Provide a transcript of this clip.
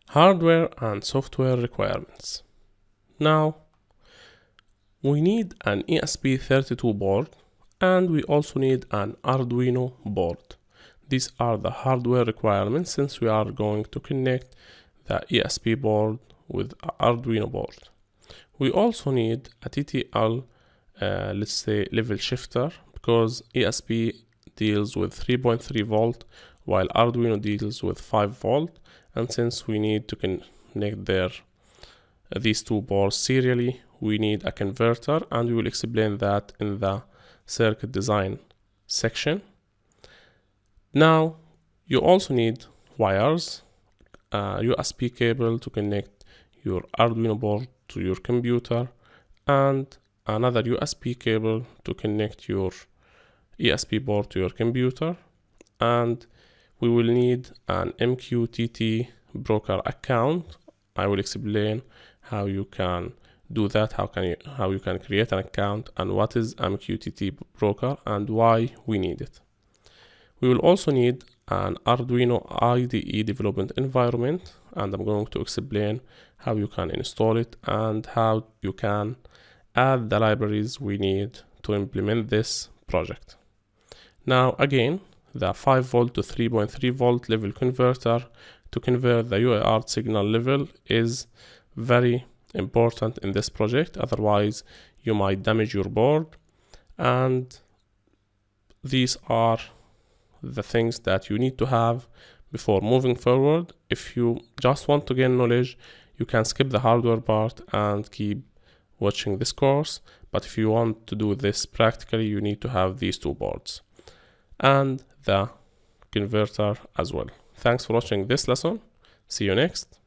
Hardware and software requirements. Now, we need an ESP32 board and we also need an Arduino board. These are the hardware requirements since we are going to connect the ESP board with Arduino board. We also need a TTL, let's say level shifter, because ESP deals with 3.3 volt while Arduino deals with 5 volt, and since we need to connect these two boards serially, we need a converter, and we will explain that in the circuit design section. Now you also need wires, a USB cable to connect your Arduino board to your computer, and another USB cable to connect your ESP board to your computer, and we will need an MQTT broker account. I will explain how you can do that, how you can create an account, and what is MQTT broker and why we need it. We will also need an Arduino IDE development environment, and I'm going to explain how you can install it and how you can add the libraries we need to implement this project. Now again, the 5 volt to 3.3 volt level converter to convert the UART signal level is very important in this project, otherwise you might damage your board. And these are the things that you need to have before moving forward. If you just want to gain knowledge, you can skip the hardware part and keep watching this course, but if you want to do this practically, you need to have these two boards and the converter as well. Thanks for watching this lesson. See you next.